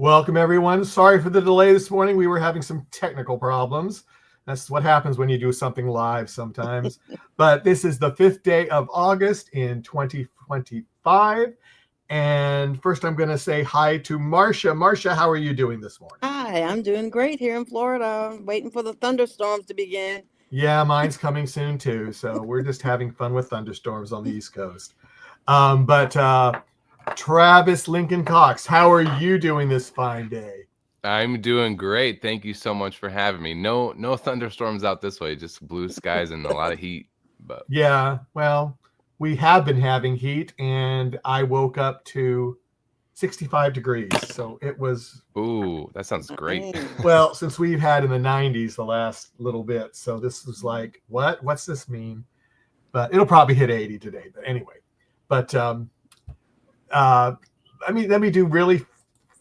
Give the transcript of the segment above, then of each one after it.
Welcome, everyone. Sorry for the delay this morning. We were having some technical problems. That's what happens when you do something live sometimes. But this is the 5th day of August in 2025. And first, I'm going to say hi to Marcia. Marcia, how are you doing this morning? Hi, I'm doing great here in Florida, waiting for the thunderstorms to begin. Yeah, mine's coming soon too. So we're just having fun with thunderstorms on the East Coast. But Travis Lincoln Cox, how are you doing this fine day? I'm doing great. Thank you so much for having me. No thunderstorms out this way, just blue skies and a lot of heat. But Yeah, well, we have been having heat, and I woke up to 65 degrees. So it was, ooh, that sounds great. well, since we've had in the 90s the last little bit. So this was like, what? What's this mean? But it'll probably hit 80 today. But anyway, but let me do really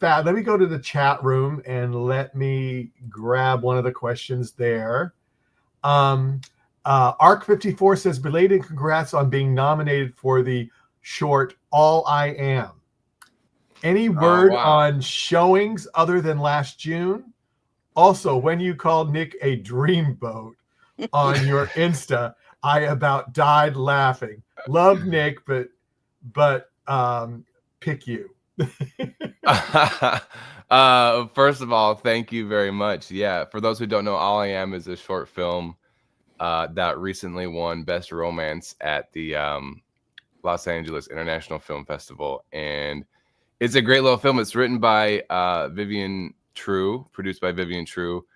fast. Let me go to the chat room and let me grab one of the questions there. Arc54 says, belated congrats on being nominated for the short All I Am. Any word on showings other than last June? Also, when you called Nick a dreamboat on your Insta, I about died laughing. Love Nick, but pick you. First of all, thank you very much. Yeah, for those who don't know, All I Am is a short film that recently won Best Romance at the Los Angeles International Film Festival, and it's a great little film. It's written by Vivian True, produced by Vivian True,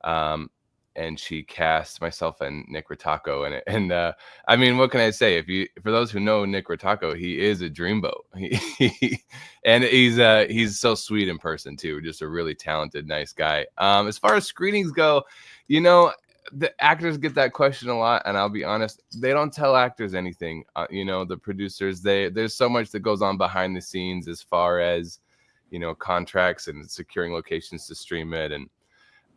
and she cast myself and Nick Ritacco in it. And I mean, what can I say? For those who know Nick Ritacco, he is a dreamboat. And he's so sweet in person too. Just a really talented, nice guy. As far as screenings go, you know, the actors get that question a lot, and I'll be honest, they don't tell actors anything. You know, the producers, there's so much that goes on behind the scenes as far as, you know, contracts and securing locations to stream it. And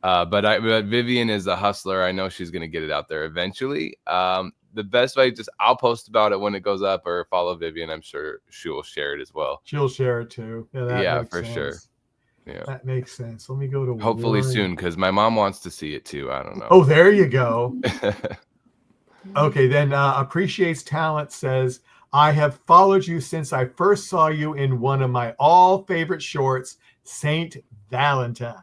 but Vivian is a hustler. I know she's gonna get it out there eventually. The best way, I'll post about it when it goes up, or follow Vivian. I'm sure she will share it as well. She'll share it too. Yeah, for sure. Yeah, that makes sense. Let me go to hopefully soon, because my mom wants to see it too. I don't know. Oh, there you go. Okay, then Appreciates Talent says, I have followed you since I first saw you in one of my all favorite shorts, Saint Valentine.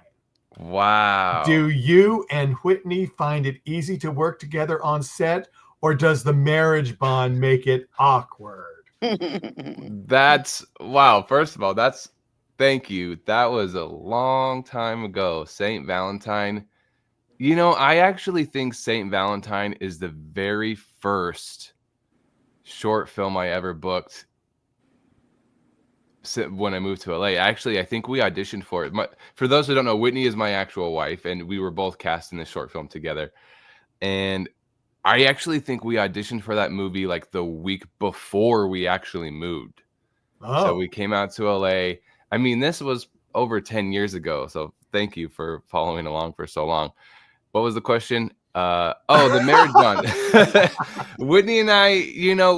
Wow. Do you and Whitney find it easy to work together on set, or does the marriage bond make it awkward? That's wow. First of all, thank you. That was a long time ago. Saint Valentine. You know, I actually think Saint Valentine is the very first short film I ever booked when I moved to LA. Actually, I think we auditioned for it. For those who don't know, Whitney is my actual wife, and we were both cast in this short film together. And I actually think we auditioned for that movie like the week before we actually moved. Oh. So we came out to LA. I mean, this was over 10 years ago. So thank you for following along for so long. What was the question? The marriage bond. Whitney and I, you know,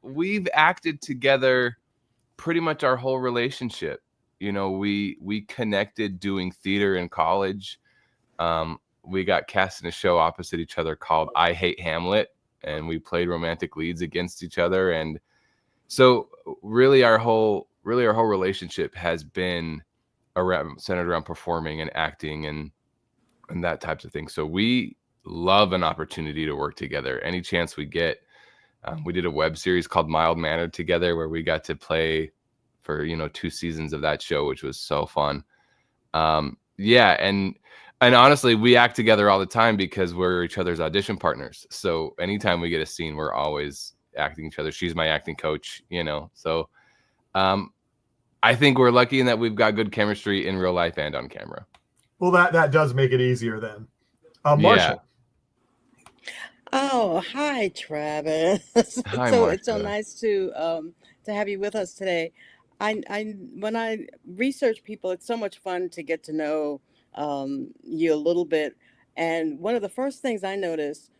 we've acted together pretty much our whole relationship. You know, we connected doing theater in college. We got cast in a show opposite each other called I Hate Hamlet, and we played romantic leads against each other. And so really our whole relationship has been centered around performing and acting and that types of thing. So we love an opportunity to work together any chance we get. We did a web series called Mild Mannered together, where we got to play for 2 seasons of that show, which was so fun. Yeah, and honestly, we act together all the time because we're each other's audition partners. So anytime we get a scene, we're always acting each other. She's my acting coach, So I think we're lucky in that we've got good chemistry in real life and on camera. Well, that does make it easier then. Marcia. Yeah. Oh, hi, Travis. Hi, so Marcia. It's so nice to have you with us today. When I research people, it's so much fun to get to know you a little bit. And one of the first things I noticed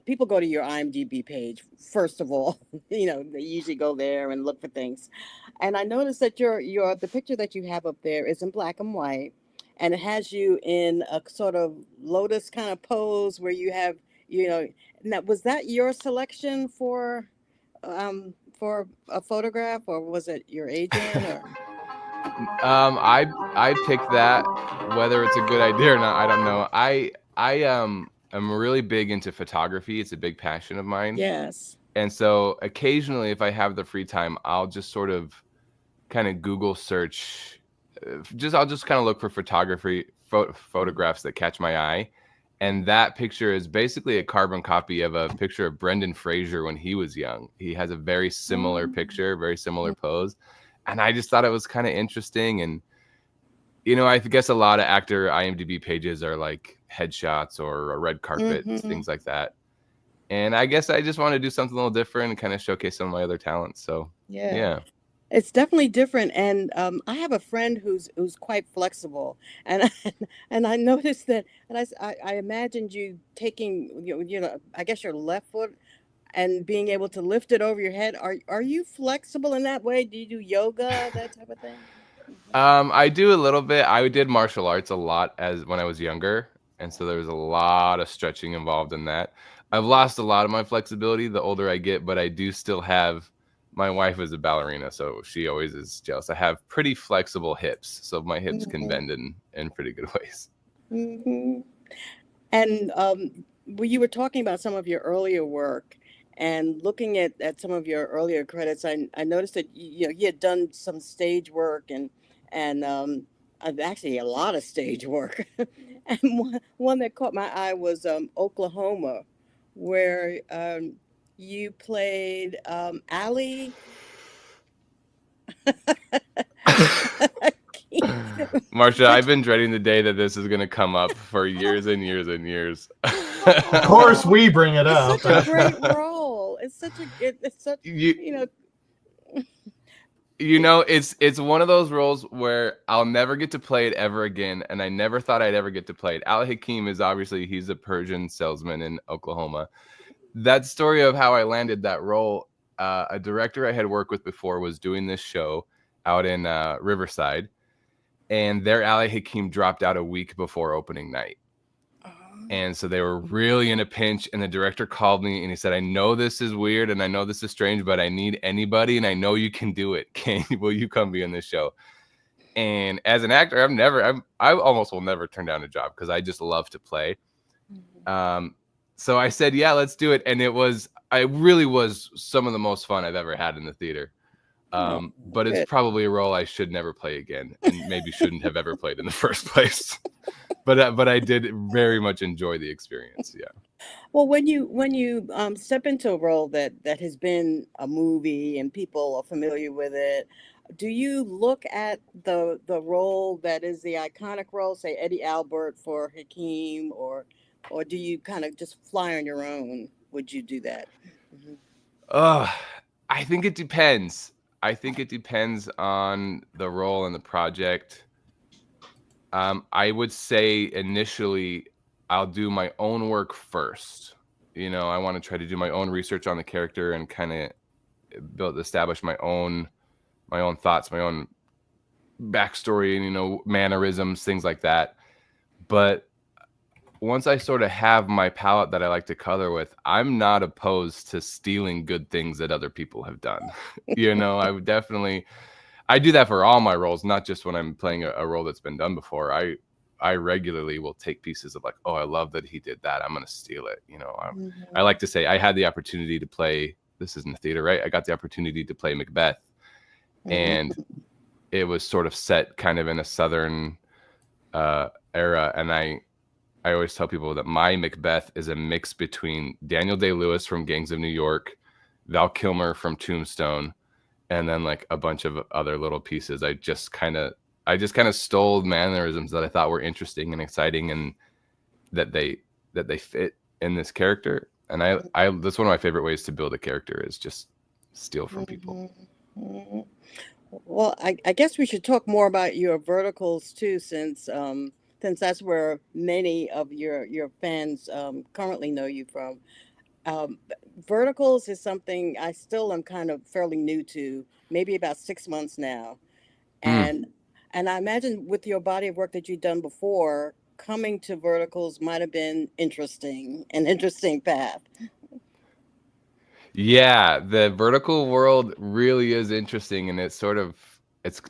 people go to your IMDb page first of all. They usually go there and look for things. And I noticed that the picture that you have up there is in black and white, and it has you in a sort of lotus kind of pose where you have, now, was that your selection for a photograph, or was it your agent, or? I picked that. Whether it's a good idea or not, I don't know. I'm really big into photography. It's a big passion of mine. Yes. And so occasionally, if I have the free time, I'll just sort of kind of Google search. I'll just kind of look for photographs that catch my eye. And that picture is basically a carbon copy of a picture of Brendan Fraser when he was young. He has a very similar picture, very similar pose. And I just thought it was kind of interesting. And, I guess a lot of actor IMDb pages are like headshots or a red carpet, things like that. And I guess I just want to do something a little different and kind of showcase some of my other talents. So, yeah. It's definitely different, and I have a friend who's quite flexible, and and I noticed that, and I imagined you taking, I guess your left foot and being able to lift it over your head. Are you flexible in that way? Do you do yoga, that type of thing? I do a little bit. I did martial arts a lot when I was younger, and so there was a lot of stretching involved in that. I've lost a lot of my flexibility the older I get, but I do still have. My wife is a ballerina, so she always is jealous. I have pretty flexible hips, so my hips can bend in pretty good ways. And you were talking about some of your earlier work, and looking at some of your earlier credits, I noticed that you had done some stage work and actually a lot of stage work. And one that caught my eye was Oklahoma, where you played Allie. Marsha, I've been dreading the day that this is going to come up for years and years and years. Of course, we bring it up. It's such a great role. It's such it's one of those roles where I'll never get to play it ever again, and I never thought I'd ever get to play it. Ali Hakim is obviously, he's a Persian salesman in Oklahoma. That story of how I landed that role, a director I had worked with before was doing this show out in Riverside, and their Ali Hakim dropped out a week before opening night. And so they were really in a pinch, and the director called me and he said, I know this is weird and I know this is strange, but I need anybody and I know you can do it. Will you come be in this show? And as an actor, I almost will never turn down a job because I just love to play. So I said, yeah, let's do it. And it really was some of the most fun I've ever had in the theater. But it's probably a role I should never play again, and maybe shouldn't have ever played in the first place. But I did very much enjoy the experience. Yeah. Well, when you step into a role that has been a movie and people are familiar with it, do you look at the role that is the iconic role, say Eddie Albert for Hakeem, or do you kind of just fly on your own? Would you do that? I think it depends. I think it depends on the role and the project. I would say initially I'll do my own work first. I want to try to do my own research on the character and kind of establish my own thoughts, my own backstory, and mannerisms, things like that. But once I sort of have my palette that I like to color with, I'm not opposed to stealing good things that other people have done. I do that for all my roles, not just when I'm playing a role that's been done before. I regularly will take pieces of like, oh, I love that he did that, I'm going to steal it. I like to say I had the opportunity to play, this isn't the theater, right? I got the opportunity to play Macbeth, and it was sort of set kind of in a Southern era. And I always tell people that my Macbeth is a mix between Daniel Day-Lewis from Gangs of New York, Val Kilmer from Tombstone, and then like a bunch of other little pieces. I just kind of stole mannerisms that I thought were interesting and exciting, and that they fit in this character. And I that's one of my favorite ways to build a character, is just steal from people. Well, I guess we should talk more about your verticals too, since since that's where many of your fans currently know you from. Um, Verticals is something I still am kind of fairly new to, maybe about 6 months now. Mm. And I imagine with your body of work that you've done before, coming to Verticals might have been an interesting path. Yeah, the vertical world really is interesting, and it's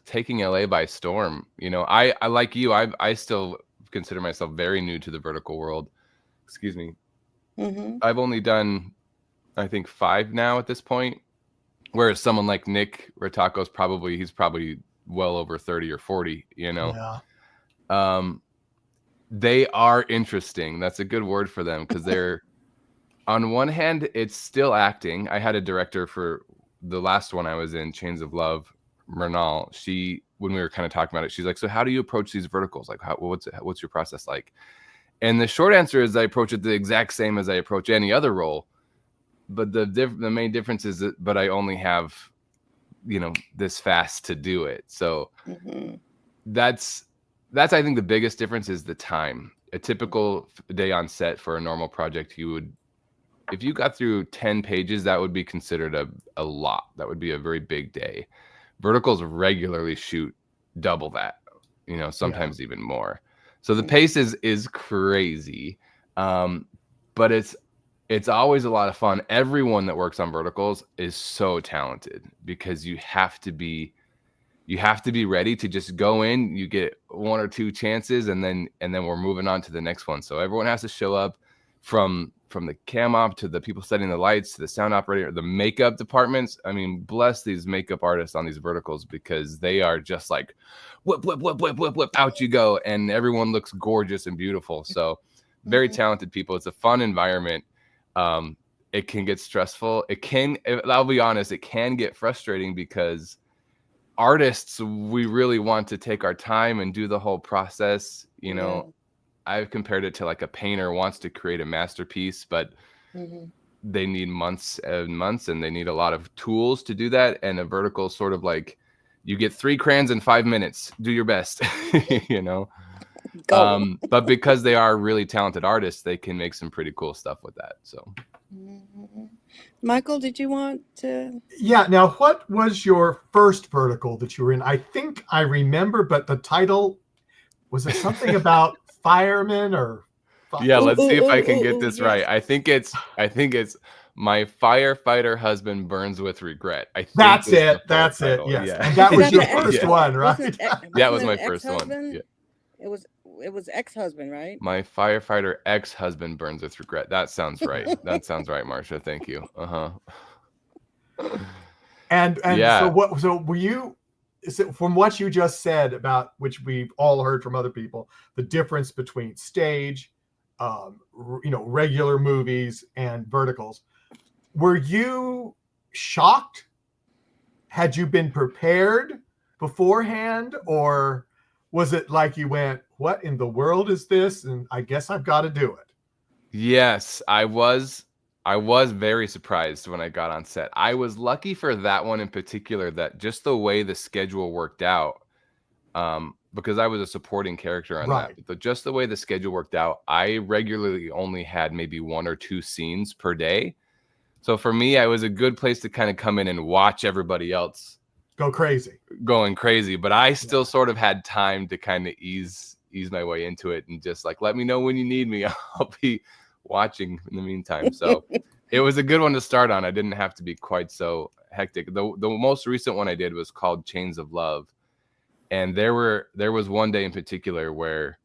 taking LA by storm. You know, I like you, I still consider myself very new to the vertical world. Excuse me. Hmm. I've only done, I think, 5 now at this point, whereas someone like Nick Rataco's he's probably well over 30 or 40, you know. Yeah. They are interesting. That's a good word for them, because they're, on one hand, it's still acting. I had a director for the last one I was in, Chains of Love, Mernal. When we were kind of talking about it, she's like, so how do you approach these verticals? Like, what's your process like? And the short answer is I approach it the exact same as I approach any other role. But the main difference is but I only have, this fast to do it. So Hmm. that's I think the biggest difference is the time. A typical day on set for a normal project, if you got through 10 pages, that would be considered a lot. That would be a very big day. Verticals regularly shoot double that, sometimes even more. So the pace is crazy. But it's always a lot of fun. Everyone that works on verticals is so talented, because you have to be ready to just go in. You get 1 or 2 chances, and then we're moving on to the next one. So everyone has to show up, from the cam op to the people setting the lights to the sound operator, the makeup departments. I mean, bless these makeup artists on these verticals, because they are just like whip, whip, whip, whip, whip, whip, out you go, and everyone looks gorgeous and beautiful. So very talented people. It's a fun environment. It can get stressful. I'll be honest, it can get frustrating, because artists, we really want to take our time and do the whole process. I've compared it to like a painter wants to create a masterpiece, but they need months and months, and they need a lot of tools to do that. And a vertical sort of like, you get 3 crayons in 5 minutes, do your best. Go. But because they are really talented artists, they can make some pretty cool stuff with that. So Michael, did you want to? Yeah. Now, what was your first vertical that you were in? I think I remember, but the title, was it something about firemen or? Yeah, let's see if I can get Ooh, this yes. right. I think it's My Firefighter Husband Burns with Regret. I think That's is the it. full That's it. title. Yes. Yeah. And that Is was that your the first ex- one, right? Wasn't it, That was wasn't my it first one. ex-husband? Yeah. It was ex-husband, right? My Firefighter Ex-Husband Burns with Regret. That sounds right. That sounds right, Marcia. Thank you. And Yeah. so were you, from what you just said, about which we've all heard from other people, the difference between stage, regular movies and verticals, were you shocked? Had you been prepared beforehand, or was it like you went, what in the world is this? And I guess I've got to do it. Yes, I was very surprised when I got on set. I was lucky for that one in particular, that just the way the schedule worked out, because I was a supporting character on Right. that. But just the way the schedule worked out, I regularly only had maybe 1 or 2 scenes per day. So for me, it was a good place to kind of come in and watch everybody else Go crazy. going crazy. But I still sort of had time to kind of ease my way into it, and just like, let me know when you need me. I'll be watching in the meantime. So it was a good one to start on. I didn't have to be quite so hectic. The most recent one I did was called Chains of Love. And there was one day in particular where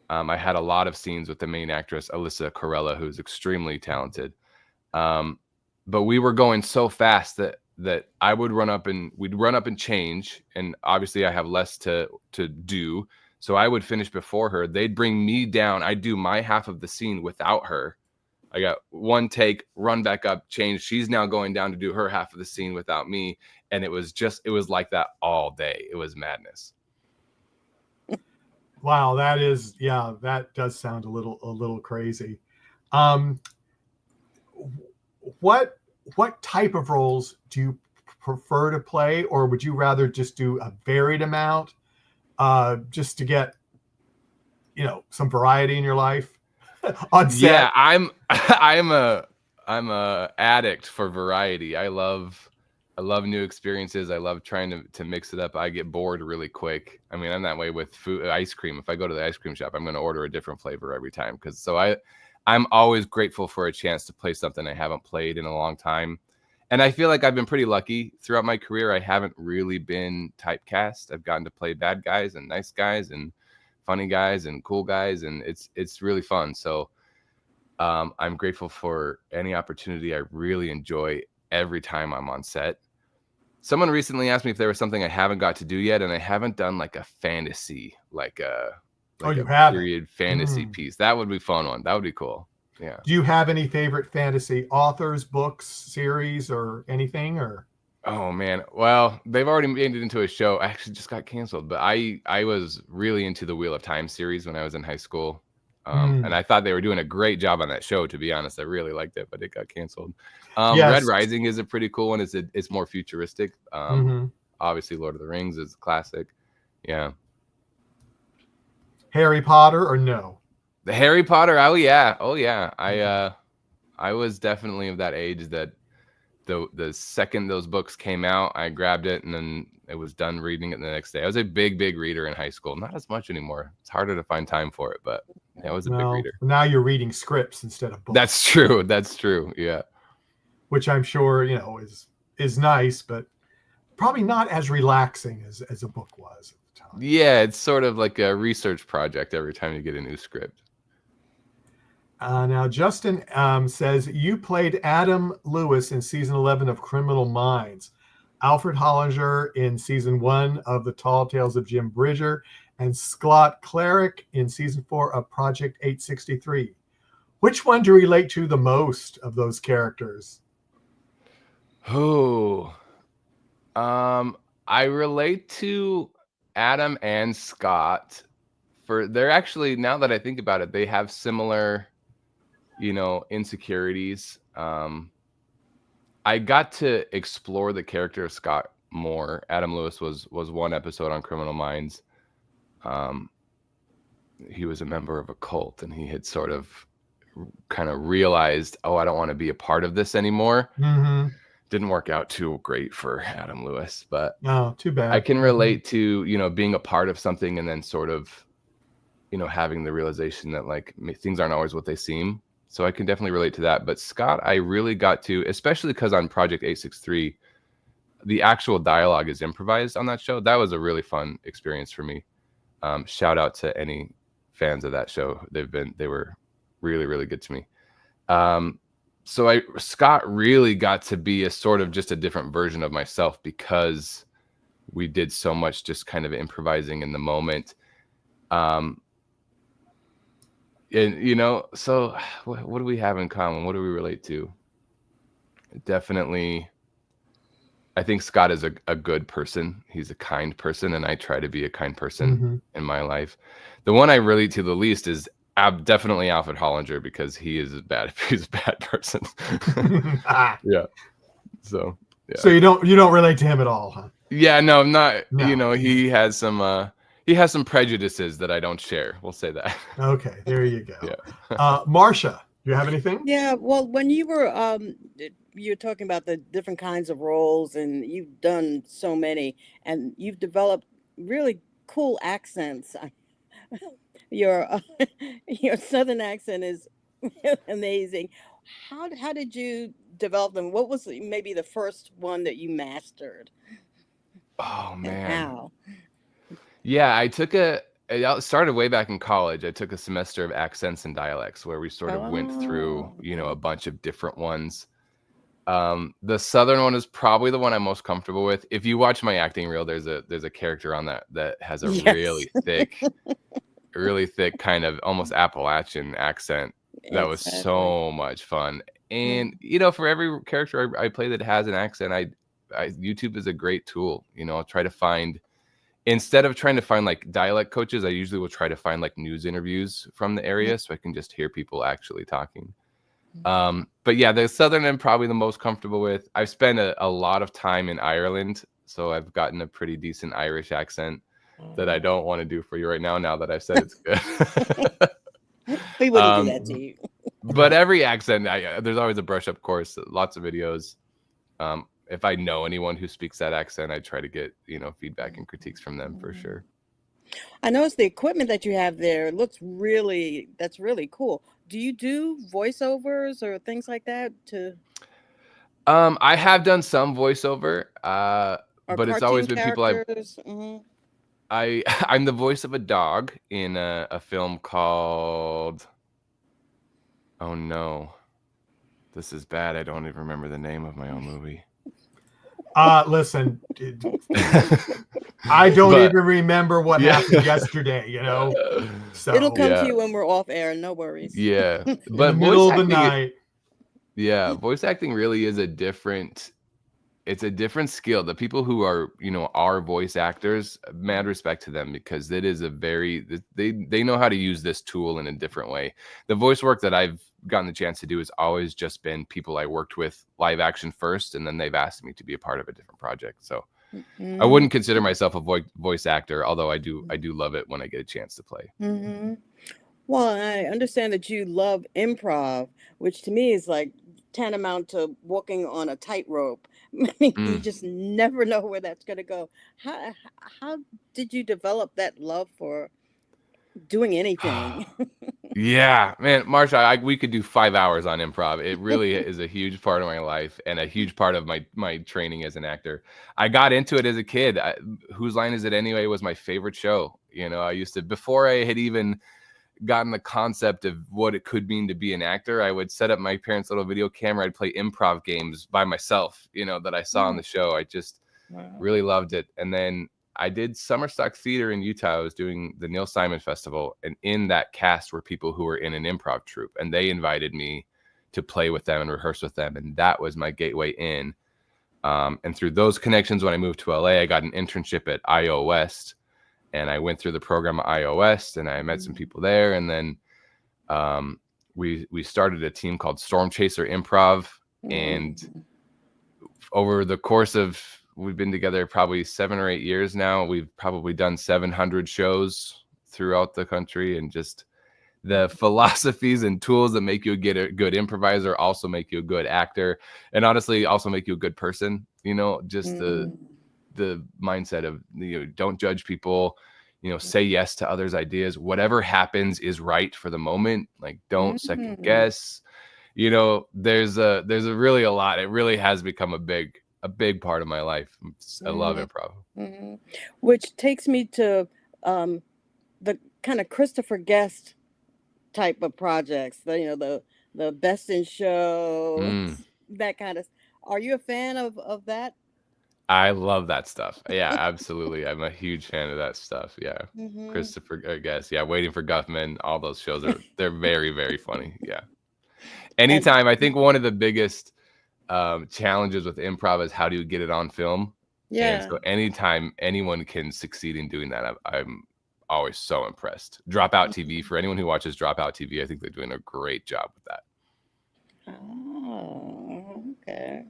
I had a lot of scenes with the main actress, Alyssa Corella, who's extremely talented. But we were going so fast that I would we'd run up and change. And obviously I have less to do. So I would finish before her. They'd bring me down. I'd do my half of the scene without her. I got 1 take, run back up, change. She's now going down to do her half of the scene without me. And it was like that all day. It was madness. Wow, that does sound a little crazy. What type of roles do you prefer to play, or would you rather just do a varied amount, just to get some variety in your life on set? Yeah, I'm a addict for variety. I love new experiences. I love trying to mix it up. I get bored really quick. I mean, I'm that way with food, ice cream. If I go to the ice cream shop, I'm going to order a different flavor every time. I'm always grateful for a chance to play something I haven't played in a long time. And I feel like I've been pretty lucky throughout my career. I haven't really been typecast. I've gotten to play bad guys and nice guys and funny guys and cool guys, and it's really fun. So I'm grateful for any opportunity. I really enjoy every time I'm on set. Someone recently asked me if there was something I haven't got to do yet, and I haven't done like a fantasy, like a period fantasy piece. That would be fun one. That would be cool. Yeah. Do you have any favorite fantasy authors, books, series, or anything? Or oh man, well, they've already made it into a show. Actually, just got canceled. But I was really into the Wheel of Time series when I was in high school. And I thought they were doing a great job on that show, to be honest. I really liked it, but it got canceled. Yes. Red Rising is a pretty cool one. It's more futuristic. Obviously, Lord of the Rings is a classic. Yeah. Harry Potter or no? The Harry Potter. Oh yeah. I was definitely of that age that the second those books came out, I grabbed it and then it was done reading it the next day. I was a big reader in high school. Not as much anymore. It's harder to find time for it, but I was a big reader. Now you're reading scripts instead of books. That's true. That's true. Yeah. Which I'm sure, is nice, but probably not as relaxing as a book was at the time. Yeah, it's sort of like a research project every time you get a new script. Now, Justin says, you played Adam Lewis in season 11 of Criminal Minds, Alfred Hollander in season 1 of The Tall Tales of Jim Bridger, and Scott Clarick in season 4 of Project 863. Which one do you relate to the most of those characters? Oh, I relate to Adam and Scott. They're actually, now that I think about it, they have similar insecurities. I got to explore the character of Scott more. Adam Lewis was one episode on Criminal Minds. He was a member of a cult, and he had sort of kind of realized, I don't want to be a part of this anymore. Didn't work out too great for Adam Lewis, but too bad. I can relate to being a part of something and then sort of having the realization that like things aren't always what they seem. So I can definitely relate to that. But Scott, I really got to, especially because on Project 863, the actual dialogue is improvised on that show. That was a really fun experience for me. Shout out to any fans of that show. They were really, really good to me. So Scott really got to be a sort of just a different version of myself because we did so much just kind of improvising in the moment. And so what do we have in common? What do we relate to? Definitely, I think Scott is a good person. He's a kind person, and I try to be a kind person in my life. The one I relate to the least is definitely Alfred Hollander, because he's a bad person. Yeah. So yeah. So you don't relate to him at all, huh? Yeah, no, I'm not. No. He has some prejudices that I don't share. We'll say that. Okay, there you go. Yeah. Marcia, do you have anything? Yeah, well, when you were talking about the different kinds of roles, and you've done so many, and you've developed really cool accents. Your Southern accent is amazing. How did you develop them? What was maybe the first one that you mastered? Oh man. And how? Yeah, it started way back in college. I took a semester of accents and dialects where we sort of went through, a bunch of different ones. The Southern one is probably the one I'm most comfortable with. If you watch my acting reel, there's a character on that has a really thick kind of almost Appalachian accent. That was so much fun. And, for every character I play that has an accent, YouTube is a great tool. I'll try to find, instead of trying to find like dialect coaches, I usually will try to find like news interviews from the area so I can just hear people actually talking. But yeah, the Southern I'm probably the most comfortable with. I've spent a lot of time in Ireland, so I've gotten a pretty decent Irish accent. that I don't want to do for you right now. Now that I've said it's good. We wouldn't do that to you. But every accent, there's always a brush up course. Lots of videos. If I know anyone who speaks that accent, I try to get feedback and critiques from them for sure. I noticed the equipment that you have there looks that's really cool. Do you do voiceovers or things like that I have done some voiceover, but it's always been people I'm the voice of a dog in a film called, oh no, this is bad. I don't even remember the name of my own movie. Listen, I don't even remember what happened yesterday, So it'll come to you when we're off air, no worries. Yeah. But in the middle of the night. Yeah, voice acting really is a different skill. The people who are, are voice actors, mad respect to them, because it is they know how to use this tool in a different way. The voice work that I've gotten the chance to do has always just been people I worked with live action first, and then they've asked me to be a part of a different project. So I wouldn't consider myself a voice actor, although I do love it when I get a chance to play. Well, I understand that you love improv, which to me is like tantamount to walking on a tightrope. You just never know where that's going to go. How did you develop that love for doing anything? Yeah, man, Marsha, we could do 5 hours on improv. It really is a huge part of my life and a huge part of my training as an actor. I got into it as a kid. Whose Line Is It Anyway was my favorite show. I used to, before I had even gotten the concept of what it could mean to be an actor, I would set up my parents' little video camera. I'd play improv games by myself, that I saw on the show. I just really loved it. And then I did summer stock theater in Utah. I was doing the Neil Simon Festival, and in that cast were people who were in an improv troupe, and they invited me to play with them and rehearse with them, and that was my gateway in. And through those connections, when I moved to LA, I got an internship at IO West, and I went through the program at IO West, and I met some people there, and then we started a team called Storm Chaser Improv, and over the course of, we've been together probably 7 or 8 years now. We've probably done 700 shows throughout the country, and just the philosophies and tools that make you a good improviser also make you a good actor, and honestly also make you a good person. Just the mindset of, don't judge people, say yes to others' ideas. Whatever happens is right for the moment. Like, don't second guess. There's really a lot. It really has become a big part of my life. I love improv. Which takes me to the kind of Christopher Guest type of projects, the Best in Show, that kind of. Are you a fan of that? I love that stuff. Yeah, absolutely. I'm a huge fan of that stuff. Yeah. Christopher Guest. Yeah. Waiting for Guffman. All those shows they're very, very funny. Yeah. Anytime. I think one of the biggest challenges with improv is how do you get it on film? Yeah. And so anytime anyone can succeed in doing that, I'm always so impressed. Dropout TV, for anyone who watches Dropout TV, I think they're doing a great job with that. Oh, okay.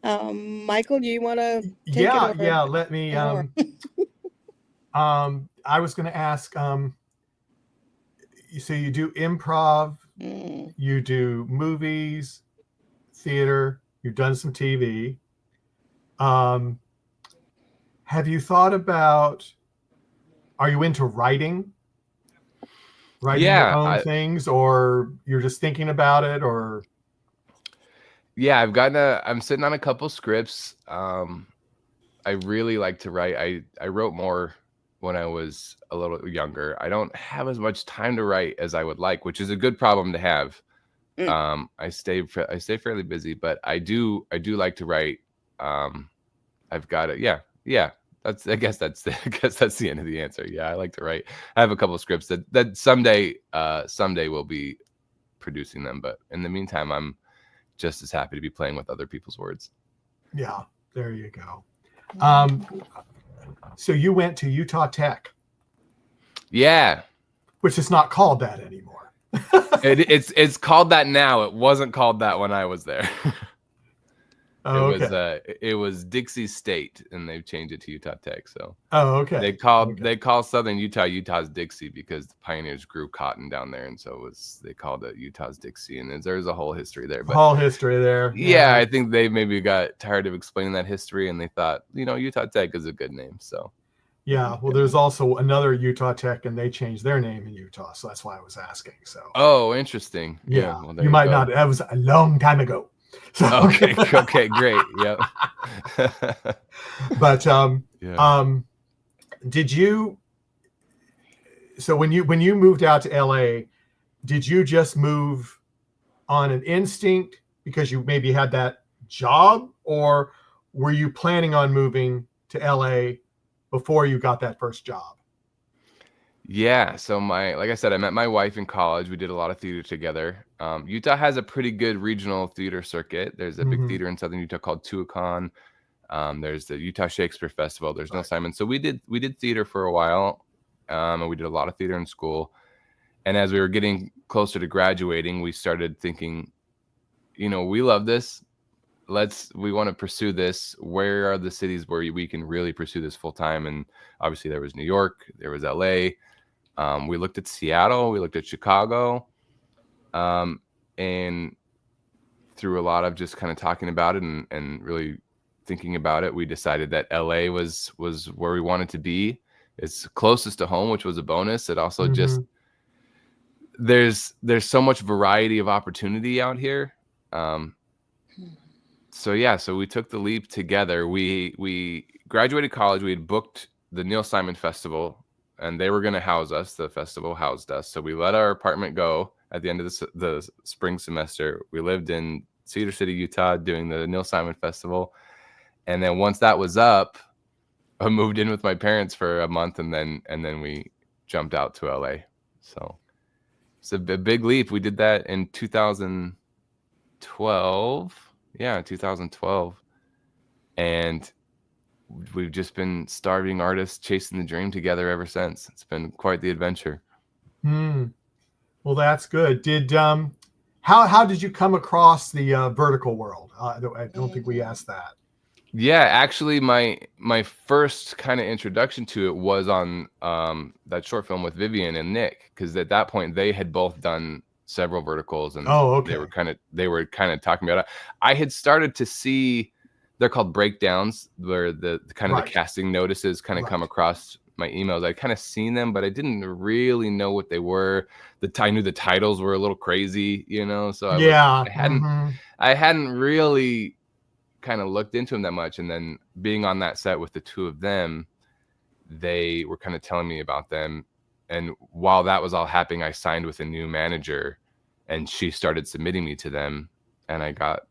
Michael, do you want to take it over? Yeah, let me I was going to ask, so you do improv, you do movies, theater, you've done some TV. Have you thought about, are you into writing your own things, or you're just thinking about it, or? Yeah, I'm sitting on a couple scripts. I really like to write. I wrote more when I was a little younger. I don't have as much time to write as I would like, which is a good problem to have. I stay fairly busy, but I do like to write. I've got it. Yeah. I guess that's the end of the answer. Yeah, I like to write. I have a couple of scripts that someday we'll be producing them, but in the meantime, I'm just as happy to be playing with other people's words. Yeah, there you go. So you went to Utah Tech. Yeah. Which is not called that anymore. It's called that now. It wasn't called that when I was there. Oh, okay. It was Dixie State, and they've changed it to Utah Tech. So Okay. they call Southern Utah's Dixie because the pioneers grew cotton down there, and so they called it Utah's Dixie, and there's a whole history there. But whole history there. Yeah, I think they maybe got tired of explaining that history, and they thought, Utah Tech is a good name. So yeah, well, there's also another Utah Tech, and they changed their name in Utah, so that's why I was asking. So oh, interesting. Yeah, well, you might not. That was a long time ago. So, okay, great. Yep. But did you? So when you moved out to LA, did you just move on an instinct because you maybe had that job, or were you planning on moving to LA before you got that first job? Yeah, so like I said, I met my wife in college. We did a lot of theater together. Utah has a pretty good regional theater circuit. There's a big theater in Southern Utah called Tuacahn. There's the Utah Shakespeare Festival. There's Neil Simon. So we did theater for a while, and we did a lot of theater in school. And as we were getting closer to graduating, we started thinking, we love this. We want to pursue this. Where are the cities where we can really pursue this full time? And obviously there was New York, there was LA. We looked at Seattle, we looked at Chicago, and through a lot of just kind of talking about it and really thinking about it, we decided that LA was where we wanted to be. It's closest to home, which was a bonus. It also just there's so much variety of opportunity out here. So we took the leap together. We graduated college. We had booked the Neil Simon Festival, and they were going to house us. The festival housed us. So we let our apartment go at the end of the spring semester. We lived in Cedar City, Utah, doing the Neil Simon Festival. And then once that was up, I moved in with my parents for a month, and then we jumped out to LA. So it's a big leap. We did that in 2012. Yeah, 2012. And we've just been starving artists chasing the dream together ever since. It's been quite the adventure. Well, that's good. Did how did you come across the vertical world? I don't think we asked that. Yeah, actually, my first kind of introduction to it was on that short film with Vivian and Nick, because at that point they had both done several verticals, and they were kind of talking about it. I had started to see, they're called breakdowns, where the kind of the casting notices kind of come across my emails. I'd kind of seen them, but I didn't really know what they were. I knew the titles were a little crazy, so I hadn't really kind of looked into them that much. And then being on that set with the two of them, they were kind of telling me about them. And while that was all happening, I signed with a new manager, and she started submitting me to them, and I got,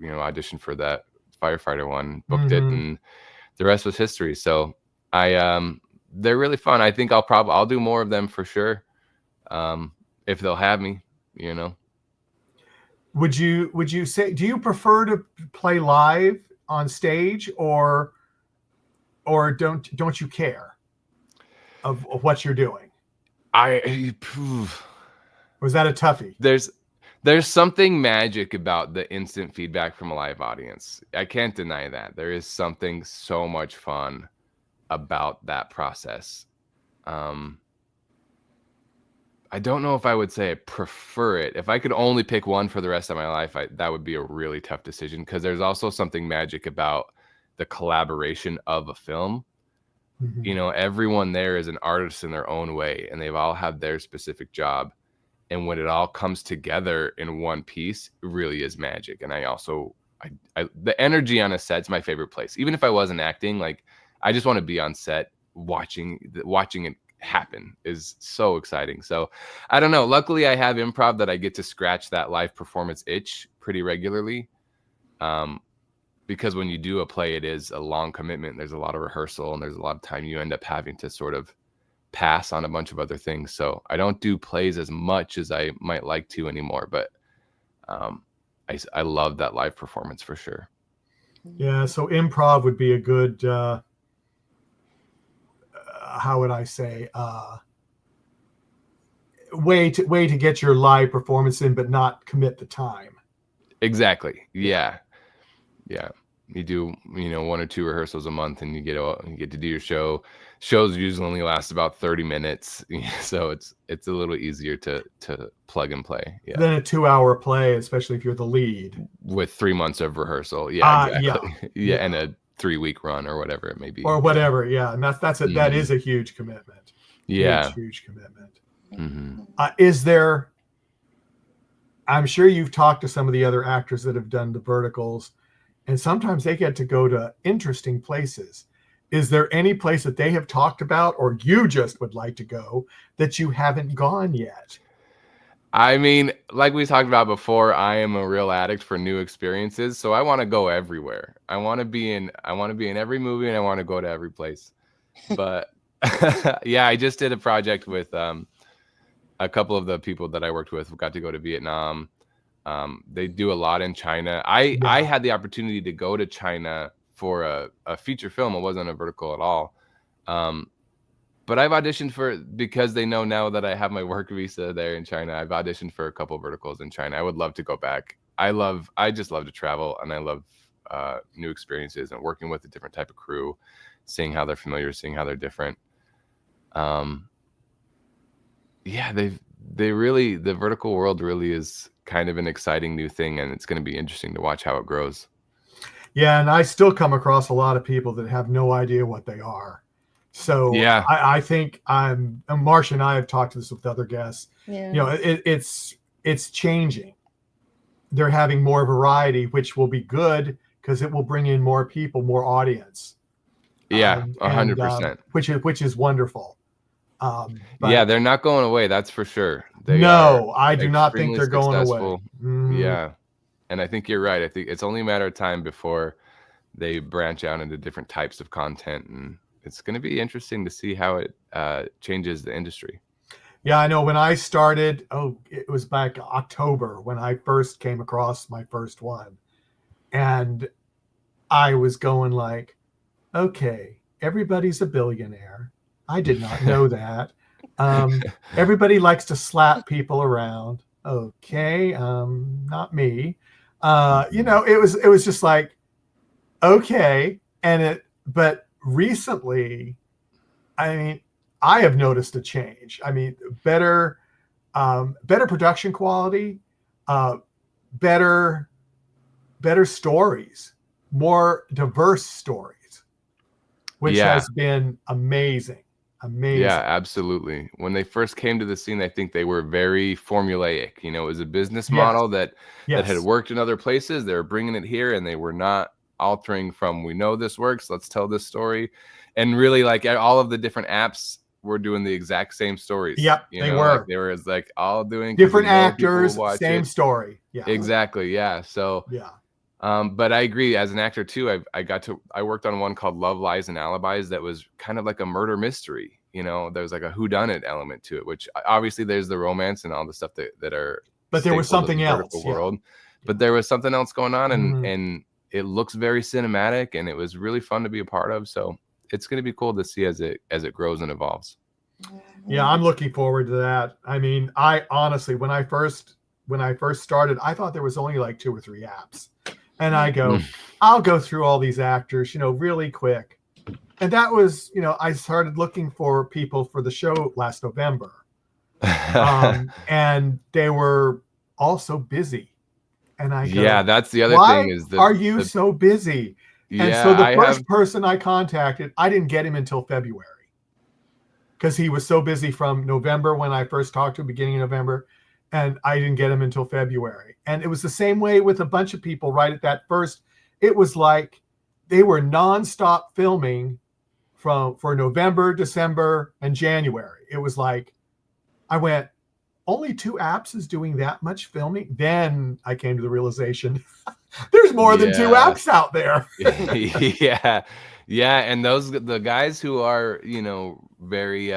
auditioned for that firefighter one, booked it, and the rest was history. So they're really fun. I think I'll do more of them for sure, if they'll have me. Would you say, do you prefer to play live on stage, or don't you care of what you're doing? Was that a toughie? There's something magic about the instant feedback from a live audience. I can't deny that. There is something so much fun about that process. I don't know if I would say I prefer it. If I could only pick one for the rest of my life, that would be a really tough decision, because there's also something magic about the collaboration of a film. Everyone there is an artist in their own way, and they've all had their specific job. And when it all comes together in one piece, it really is magic. And the energy on a set's my favorite place. Even if I wasn't acting, I just want to be on set watching it happen is so exciting. So I don't know. Luckily, I have improv that I get to scratch that live performance itch pretty regularly. Because when you do a play, it is a long commitment. There's a lot of rehearsal, and there's a lot of time you end up having to sort of pass on a bunch of other things. So I don't do plays as much as I might like to anymore, but I love that live performance for sure. Yeah, so improv would be a good how would I say way to get your live performance in, but not commit the time. Exactly. Yeah. Yeah. You do, 1 or 2 rehearsals a month, and you get to do your show. Shows usually only last about 30 minutes. So it's a little easier to plug and play. Yeah. Then a 2-hour play, especially if you're the lead. With 3 months of rehearsal. Yeah, exactly. Yeah. And a 3-week run or whatever it may be. Or whatever. Yeah. And that is a huge commitment. Yeah. Huge commitment. Mm-hmm. I'm sure you've talked to some of the other actors that have done the verticals, and sometimes they get to go to interesting places. Is there any place that they have talked about, or you just would like to go, that you haven't gone yet? I mean, like we talked about before, I am a real addict for new experiences, so I want to go everywhere. I want to be in every movie, and I want to go to every place. But yeah, I just did a project with a couple of the people that I worked with. Got to go to Vietnam. They do a lot in China. I had the opportunity to go to China for a feature film. It wasn't a vertical at all. But I've auditioned because they know now that I have my work visa there in China. I've auditioned for a couple verticals in China. I would love to go back. I just love to travel, and I love new experiences and working with a different type of crew, seeing how they're familiar, seeing how they're different. Yeah, the vertical world really is kind of an exciting new thing, and it's going to be interesting to watch how it grows. Yeah, and I still come across a lot of people that have no idea what they are. So yeah, I think Marcia and I have talked to this with other guests. Yeah. It's changing. They're having more variety, which will be good because it will bring in more people, more audience. Yeah, 100%. Which is wonderful. Yeah, they're not going away. That's for sure. I do not think they're going away. Yeah. And I think you're right. I think it's only a matter of time before they branch out into different types of content. And it's going to be interesting to see how it changes the industry. Yeah, I know when I started, it was back October when I first came across my first one. And I was going like, okay, everybody's a billionaire. I did not know that. Everybody likes to slap people around. Okay, not me. It was just like, okay. But recently, I mean, I have noticed a change. I mean, better production quality, better stories, more diverse stories, which has been amazing. Yeah, absolutely. When they first came to the scene, I think they were very formulaic. It was a business model that had worked in other places. They were bringing it here, and they were not altering from, we know this works, let's tell this story. And really, like, all of the different apps were doing the exact same stories. Yep, they were. Like, they were like all doing different actors, same story. Yeah, exactly. Yeah. So but I agree. As an actor too, I worked on one called Love, Lies, and Alibis that was kind of like a murder mystery. There was like a whodunit element to it, which obviously there's the romance and all the stuff that are. But there was something else. World. But there was something else going on, and it looks very cinematic, and it was really fun to be a part of. So it's going to be cool to see as it grows and evolves. Yeah, I'm looking forward to that. I mean, I honestly, when I first started, I thought there was only like 2 or 3 apps. And I go, I'll go through all these actors, really quick. And that was, I started looking for people for the show last November. And they were all so busy. And I go, yeah, that's the other thing is are you so busy? And so the first person I contacted, I didn't get him until February. Because he was so busy from November when I first talked to him, beginning of November. And I didn't get him until February. And it was the same way with a bunch of people right at that first. It was like they were nonstop filming for November, December, and January. It was like, I went, only 2 apps is doing that much filming? Then I came to the realization, there's more than 2 apps out there. Yeah. And the guys who are, very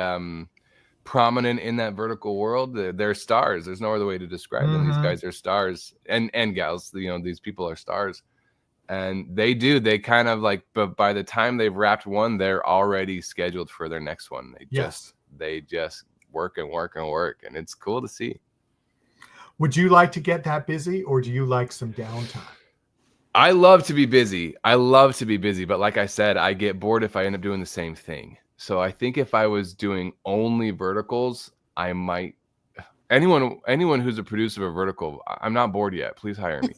prominent in that vertical world, they're stars. There's no other way to describe them. These guys are stars, and gals. These people are stars, and they kind of like. But by the time they've wrapped one, they're already scheduled for their next one. They just work and work and work, and it's cool to see. Would you like to get that busy, or do you like some downtime? I love to be busy. But like I said, I get bored if I end up doing the same thing. So I think if I was doing only verticals, I might. Anyone who's a producer of a vertical, I'm not bored yet. Please hire me.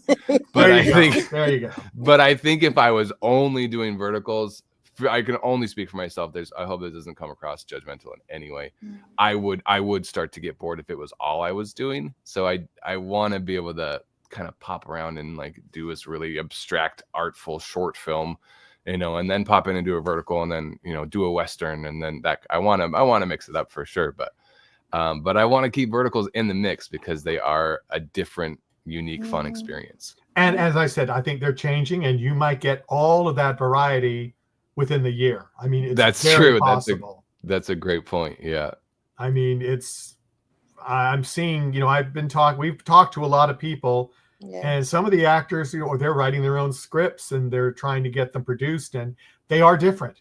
But There you go. But I think if I was only doing verticals, I can only speak for myself. I hope this doesn't come across judgmental in any way. I would start to get bored if it was all I was doing. So I want to be able to kind of pop around and like do this really abstract, artful short film, and then pop in and do a vertical, and then do a Western, and then that I want to mix it up for sure. But I want to keep verticals in the mix because they are a different, unique, fun experience. And as I said, I think they're changing, and you might get all of that variety within the year. I mean, it's That's very true. possible. That's a great point. Yeah. I mean, I'm seeing, we've talked to a lot of people, and some of the actors, they're writing their own scripts and they're trying to get them produced, and they are different.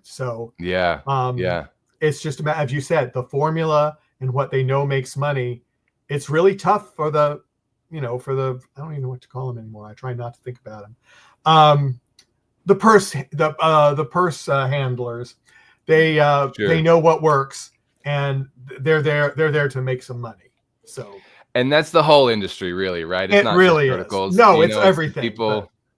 So yeah. It's just about, as you said, the formula and what they know makes money. It's really tough for the I don't even know what to call them anymore. I try not to think about them. The purse handlers, they know what works, and they're there to make some money. So, and that's the whole industry, really, right? It's not really just verticals. Is. No, it's everything.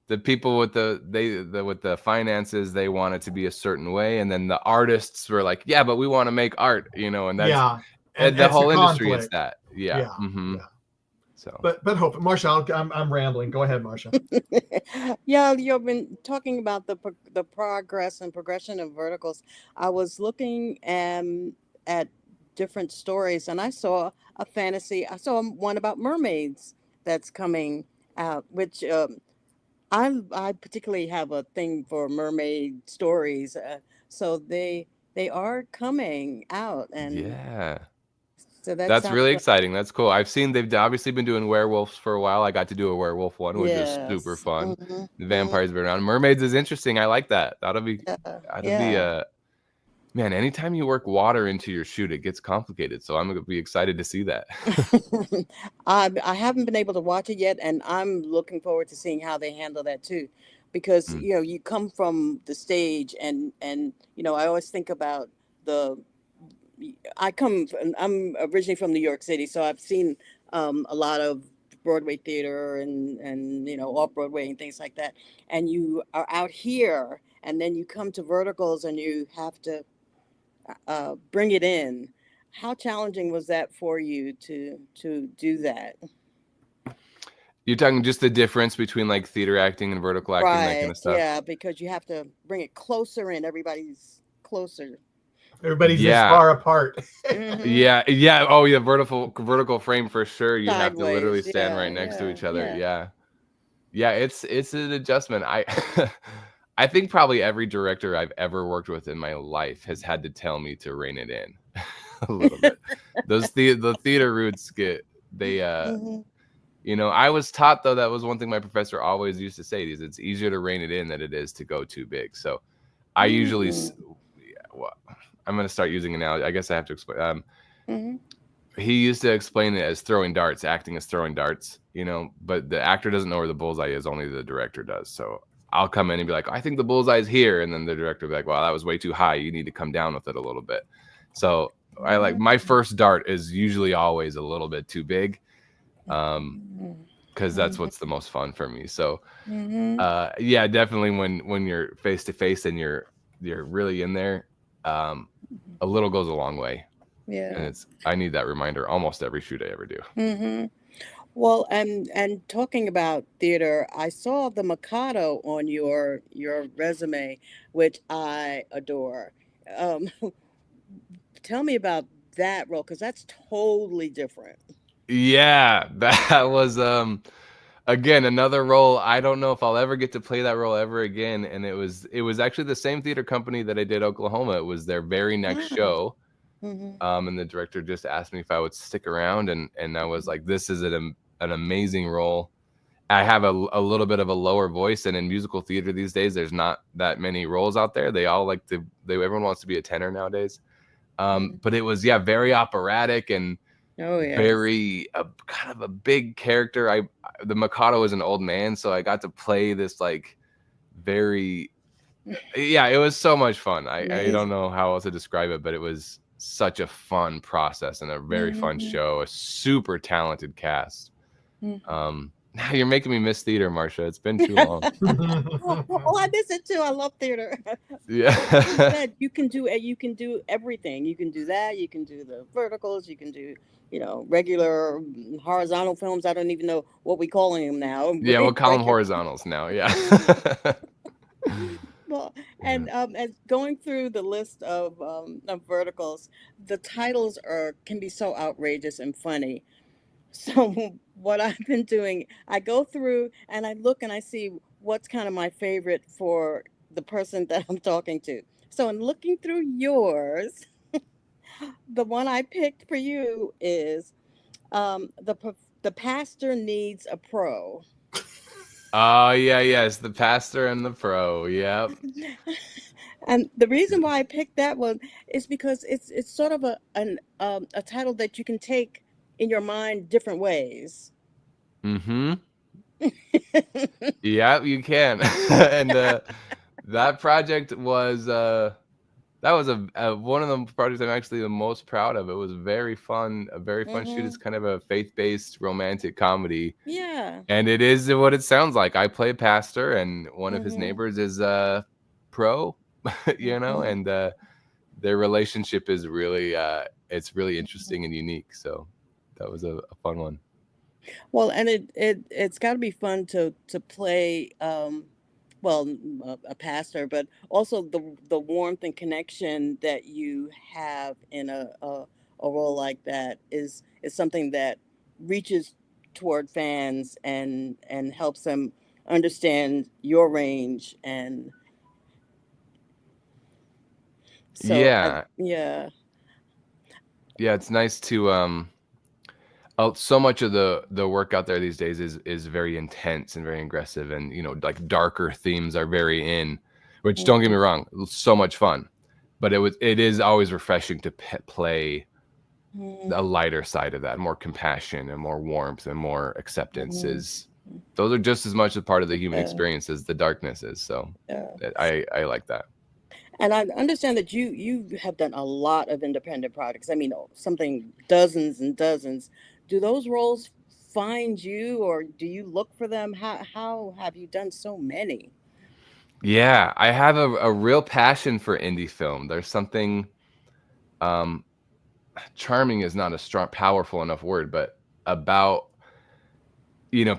The people with the finances, they want it to be a certain way, and then the artists were like, yeah, but we want to make art, and that's and the whole industry is that. Yeah. So, but hope, Marsha, I'm rambling. Go ahead, Marsha. Yeah, you've been talking about the progress and progression of verticals. I was looking at different stories, and I saw a fantasy. I saw one about mermaids that's coming out, which I particularly have a thing for mermaid stories. So they are coming out, and yeah. So that's really exciting. That's cool. I've seen they've obviously been doing werewolves for a while. I got to do a werewolf one, which is super fun. The vampires been around. Mermaids is interesting. I like that. That'll be man, anytime you work water into your shoot, it gets complicated. So I'm gonna be excited to see that. I haven't been able to watch it yet, and I'm looking forward to seeing how they handle that too. Because you come from the stage, and I always think about I'm originally from New York City, so I've seen a lot of Broadway theater and off Broadway and things like that. And you are out here, and then you come to verticals, and you have to bring it in. How challenging was that for you to do that? You're talking just the difference between like theater acting and vertical acting, that kind of stuff. Yeah, because you have to bring it closer in. Everybody's closer. Everybody's this far apart. Yeah. Oh, yeah. Vertical frame for sure. You have to literally stand right next to each other. Yeah. It's an adjustment. I think probably every director I've ever worked with in my life has had to tell me to rein it in a little bit. The theater roots I was taught, though, that was one thing my professor always used to say, is it's easier to rein it in than it is to go too big. So I usually I'm going to start using an analogy. I guess I have to explain. He used to explain it as throwing darts, acting as throwing darts, but the actor doesn't know where the bullseye is. Only the director does. So I'll come in and be like, I think the bullseye is here. And then the director will be like, well, that was way too high. You need to come down with it a little bit. So I like my first dart is usually always a little bit too big. Because that's what's the most fun for me. So definitely when you're face to face and you're really in there, a little goes a long way. And I need that reminder almost every shoot I ever do. Well, and talking about theater, I saw the Mikado on your resume, which I adore. Tell me about that role, because that's totally different. Yeah, that was again another role. I don't know if I'll ever get to play that role ever again. And it was actually the same theater company that I did Oklahoma. It was their very next show. And the director just asked me if I would stick around, and I was like, this is an amazing role. I have a little bit of a lower voice, and in musical theater these days there's not that many roles out there. They all everyone wants to be a tenor nowadays. But it was very operatic, and Oh yes. very kind of a big character. The Mikado is an old man, so I got to play this like very yeah, it was so much fun. I don't know how else to describe it, but it was such a fun process and a very fun show. A super talented cast. Now you're making me miss theater, Marcia. It's been too long. Oh, I miss it too. I love theater. Yeah. You can do everything. You can do that. You can do the verticals. You can do regular horizontal films. I don't even know what we calling them now. Yeah, we'll call them horizontals now. Yeah. Well, and as going through the list of verticals, the titles can be so outrageous and funny. So what I've been doing, I go through and I look and I see what's kind of my favorite for the person that I'm talking to. So in looking through yours, the one I picked for you is the pastor needs a pro. Oh yeah, yes, the pastor and the pro. Yep. And the reason why I picked that one is because it's sort of a title that you can take in your mind different ways. Yeah, you can. And that project was that was one of the projects I'm actually the most proud of. It was very fun, a very fun shoot. It's kind of a faith-based romantic comedy. Yeah. And it is what it sounds like. I play a pastor, and one of his neighbors is a pro, and their relationship is really it's really interesting and unique. So that was a fun one. Well, and it's got to be fun to play a pastor, but also the warmth and connection that you have in a role like that is something that reaches toward fans and helps them understand your range. And so yeah, it's nice to so much of the work out there these days is very intense and very aggressive, and like darker themes are very in, which don't get me wrong, so much fun, but it is always refreshing to play a lighter side of that, more compassion and more warmth and more acceptance. Those are just as much a part of the human experience as the darkness is. So I like that. And I understand that you have done a lot of independent projects. I mean, something dozens and dozens. Do those roles find you, or do you look for them? How have you done so many? Yeah, I have a real passion for indie film. There's something charming is not a strong, powerful enough word, but about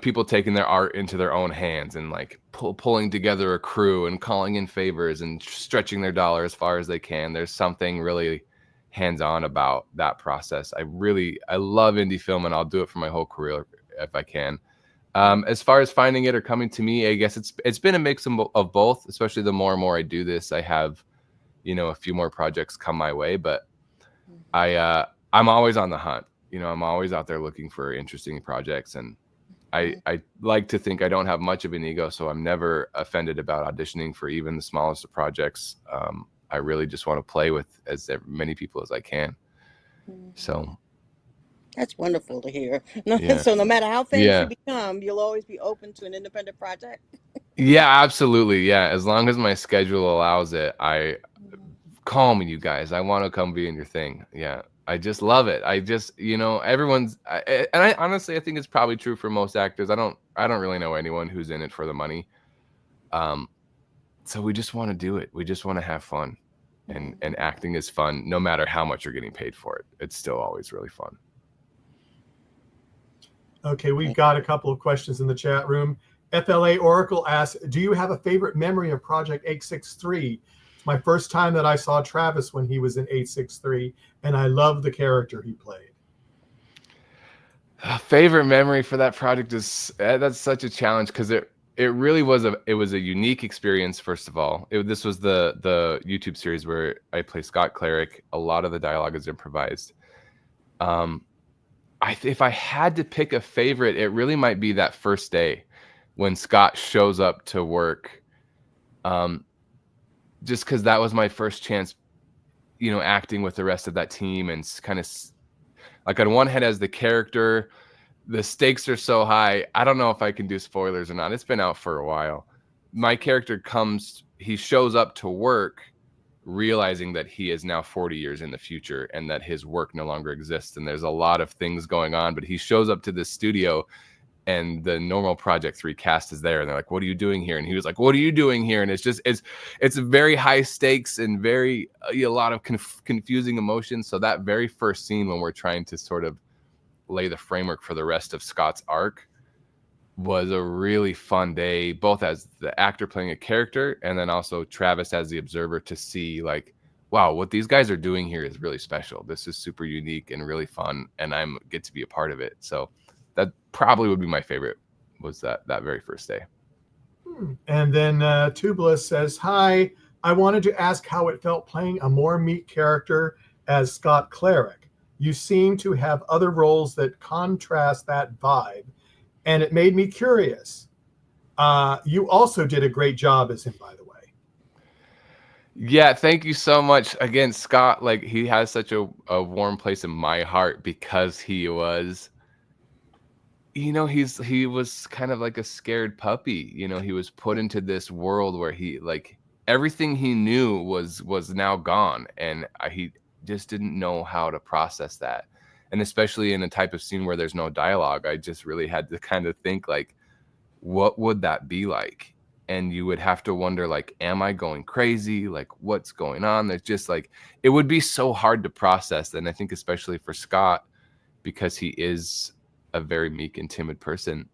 people taking their art into their own hands and like pulling together a crew and calling in favors and stretching their dollar as far as they can. There's something really hands-on about that process. I love indie film, and I'll do it for my whole career if I can. As far as finding it or coming to me, I guess it's been a mix of both, especially the more and more I do this. I have, a few more projects come my way, but I'm always on the hunt. I'm always out there looking for interesting projects, and I like to think I don't have much of an ego, so I'm never offended about auditioning for even the smallest of projects. I really just want to play with as many people as I can. So that's wonderful to hear. So no matter how famous you become, you'll always be open to an independent project. Yeah, absolutely. Yeah, as long as my schedule allows it. Call me, you guys. I want to come be in your thing. Yeah. I just love it. I just, everyone's, and I honestly, I think it's probably true for most actors. I don't really know anyone who's in it for the money. So we just want to do it. We just want to have fun, and acting is fun, no matter how much you're getting paid for it. It's still always really fun. Okay, we've got a couple of questions in the chat room. FLA Oracle asks, do you have a favorite memory of Project 863? It's my first time that I saw Travis when he was in 863, and I love the character he played. Favorite memory for that project is that's such a challenge, because it really was a unique experience. First of all, this was the YouTube series where I play Scott Clarick. A lot of the dialogue is improvised. If I had to pick a favorite, it really might be that first day when Scott shows up to work. Just because that was my first chance, acting with the rest of that team, and kind of Like on one hand, as the character, the stakes are so high. I don't know if I can do spoilers or not. It's been out for a while. My character he shows up to work realizing that he is now 40 years in the future and that his work no longer exists. And there's a lot of things going on, but he shows up to this studio and the normal Project 3 cast is there. And they're like, what are you doing here? And he was like, what are you doing here? And it's very high stakes and very, a lot of confusing emotions. So that very first scene when we're trying to sort of lay the framework for the rest of Scott's arc was a really fun day, both as the actor playing a character and then also Travis as the observer, to see like, wow, what these guys are doing here is really special. This is super unique and really fun, and I get to be a part of it. So that probably would be my favorite, was that very first day. And then Tubulus says, hi, I wanted to ask how it felt playing a more meek character as Scott Clarick. You seem to have other roles that contrast that vibe, and it made me curious. You also did a great job as him, by the way. Yeah, thank you so much. Again, Scott, like, he has such a warm place in my heart because he was, he was kind of like a scared puppy. He was put into this world where he, like, everything he knew was now gone, and he just didn't know how to process that. And especially in a type of scene where there's no dialogue, I just really had to kind of think, like, what would that be like? And you would have to wonder, like, am I going crazy? Like, what's going on? There's just, like, it would be so hard to process. And I think especially for Scott, because he is a very meek and timid person,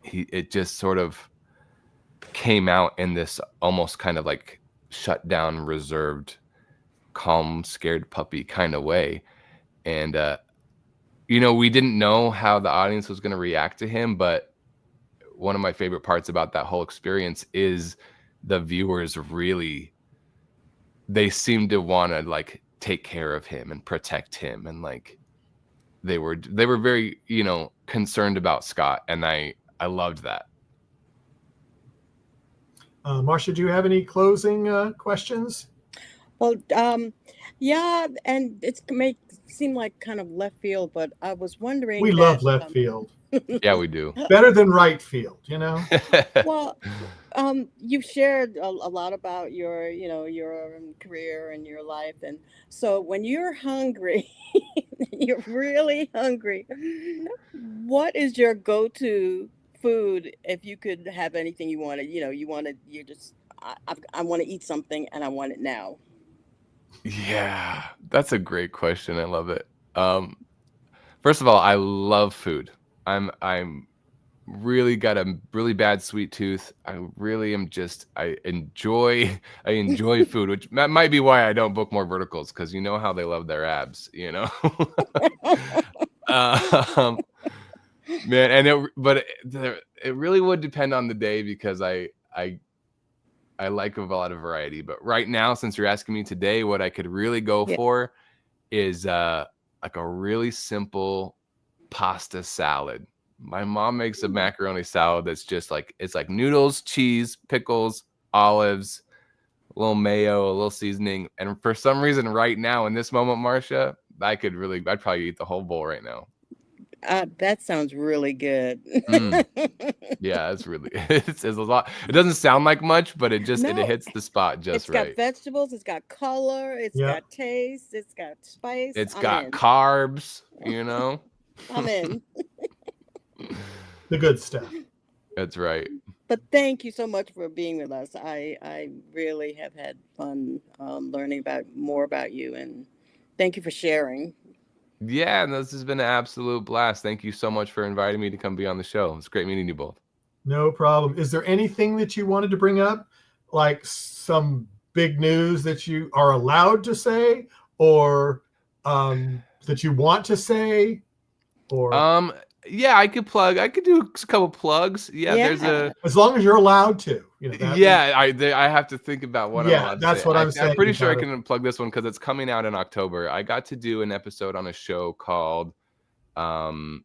it just sort of came out in this almost kind of like shut down, reserved, calm, scared puppy kind of way. And, we didn't know how the audience was going to react to him, but one of my favorite parts about that whole experience is the viewers really, they seemed to want to, like, take care of him and protect him. And, like, they were very, concerned about Scott. And I loved that. Marcia, do you have any closing questions? Well, yeah, and it may seem like kind of left field, but I was wondering. We love left field. Yeah, we do. Better than right field, Well, you've shared a lot about your career and your life, and so when you're hungry, you're really hungry, what is your go-to food if you could have anything you wanted? I want to eat something and I want it now. Yeah, that's a great question. I love it. First of all, I love food. I'm really got a really bad sweet tooth. I really am I enjoy food, which that might be why I don't book more verticals, because you know how they love their abs, Man, and it really would depend on the day, because I like a lot of variety. But right now, since you're asking me today, what I could really go for is like a really simple pasta salad. My mom makes a macaroni salad that's just like, it's like noodles, cheese, pickles, olives, a little mayo, a little seasoning. And for some reason right now in this moment, Marcia, I'd probably eat the whole bowl right now. That sounds really good. Yeah, it's a lot. It doesn't sound like much, but it hits the spot just right. It's got vegetables, it's got color, it's got taste, it's got spice. It's got carbs, I'm in. The good stuff. That's right. But thank you so much for being with us. I really have had fun learning more about you, and thank you for sharing. Yeah, and this has been an absolute blast. Thank you so much for inviting me to come be on the show. It's great meeting you both. No problem. Is there anything that you wanted to bring up, like some big news that you are allowed to say, or that you want to say, or yeah, I could do a couple plugs. There's as long as you're allowed to. I have to think about what I'm allowed to that's say. what I'm saying. I'm pretty sure I can plug this one because it's coming out in October. I got to do an episode on a show called oh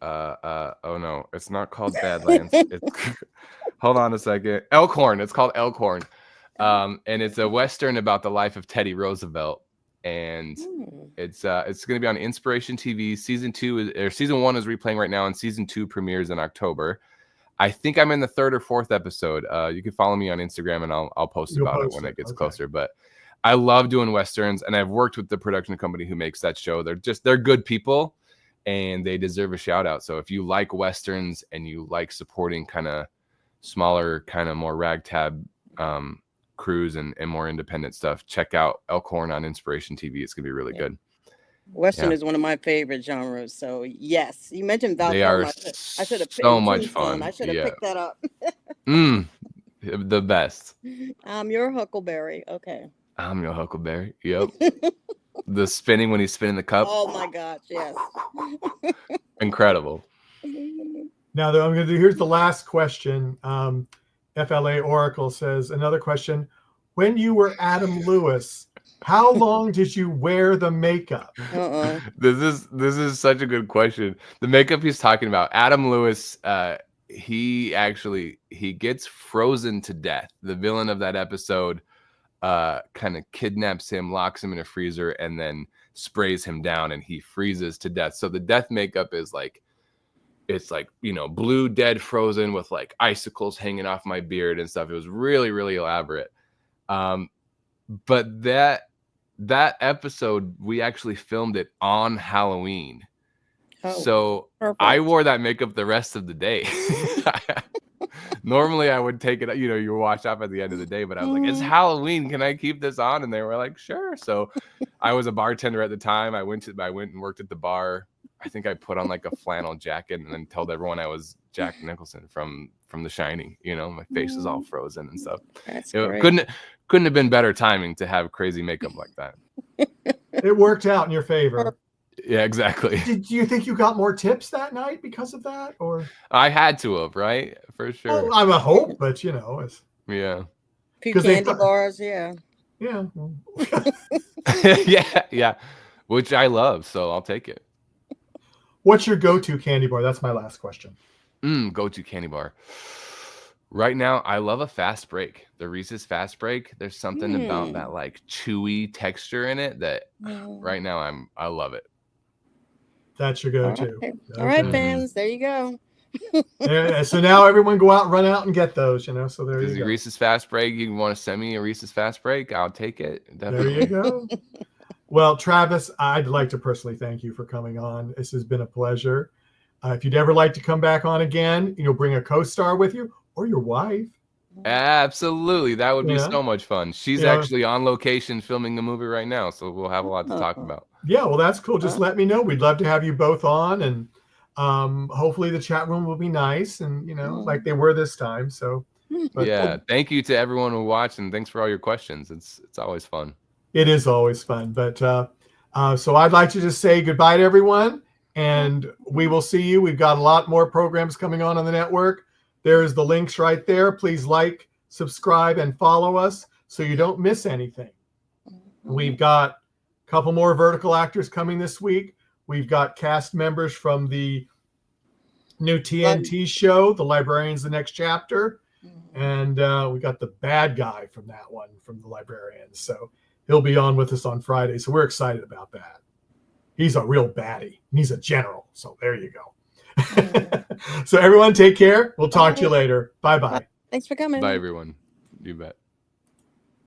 no, it's not called Badlands. Hold on a second. Elkhorn. It's called Elkhorn. And it's a Western about the life of Teddy Roosevelt. and it's going to be on Inspiration TV. Season 1 is replaying right now, and season 2 premieres in October. I think I'm in the 3rd or 4th episode. You can follow me on Instagram, and I'll post about it when it gets closer. But I love doing Westerns, and I've worked with the production company who makes that show. They're good people, and they deserve a shout out. So if you like Westerns and you like supporting kind of smaller, kind of more ragtag crews and more independent stuff, check out Elkhorn on Inspiration TV. It's gonna be really good. Western is one of my favorite genres. So yes, you mentioned Val. They are I should have so much fun. I should have picked that up. The best. I'm your Huckleberry. Okay. I'm your Huckleberry. Yep. The spinning when he's spinning the cup. Oh my gosh, yes. Incredible. Now that I'm going to do, here's the last question. FLA Oracle says, another question. When you were Adam Lewis, how long did you wear the makeup? This is such a good question. The makeup he's talking about, Adam Lewis, he gets frozen to death. The villain of that episode kind of kidnaps him, locks him in a freezer, and then sprays him down, and he freezes to death. So the death makeup is like, it's like, blue dead frozen with like icicles hanging off my beard and stuff. It was really, really elaborate. But that episode, we actually filmed it on Halloween. So perfect. I wore that makeup the rest of the day. Normally I would take it, you wash off at the end of the day, but I was like, it's Halloween. Can I keep this on? And they were like, sure. So I was a bartender at the time. I went and worked at the bar. I think I put on like a flannel jacket and then told everyone I was Jack Nicholson from The Shining. My face is all frozen and stuff. That's great. Couldn't have been better timing to have crazy makeup like that. It worked out in your favor. Yeah, exactly. Did you think you got more tips that night because of that, or? I had to have, right? For sure. Oh, I would hope, but it's. Yeah. A few candy bars, yeah. Yeah. yeah. Which I love, so I'll take it. What's your go-to candy bar? That's my last question. Go-to candy bar. Right now, I love a fast break. The Reese's Fast Break. There's something about that like chewy texture in it that right now I love it. That's your go-to. All right, All right, fans. There you go. Yeah, so now everyone run out and get those, So there you go. Reese's Fast Break. You want to send me a Reese's Fast Break? I'll take it. Definitely. There you go. Well, Travis, I'd like to personally thank you for coming on. This has been a pleasure. If you'd ever like to come back on again, bring a co-star with you or your wife. Absolutely. That would be so much fun. She's actually on location filming the movie right now, so we'll have a lot to talk about. Yeah, well, that's cool. Just let me know. We'd love to have you both on, and hopefully the chat room will be nice and, like they were this time. So, thank you to everyone who watched, and thanks for all your questions. It's always fun. It is always fun. But so I'd like to just say goodbye to everyone, and we will see you. We've got a lot more programs coming on the network. There's the links right there. Please like, subscribe, and follow us so you don't miss anything. We've got a couple more vertical actors coming this week. We've got cast members from the new TNT show, The Librarians, The Next Chapter. And we got the bad guy from that one, from The Librarians. So he'll be on with us on Friday. So we're excited about that. He's a real baddie. He's a general. So there you go. So everyone take care. We'll talk to you later. Bye-bye. Thanks for coming. Bye, everyone. You bet.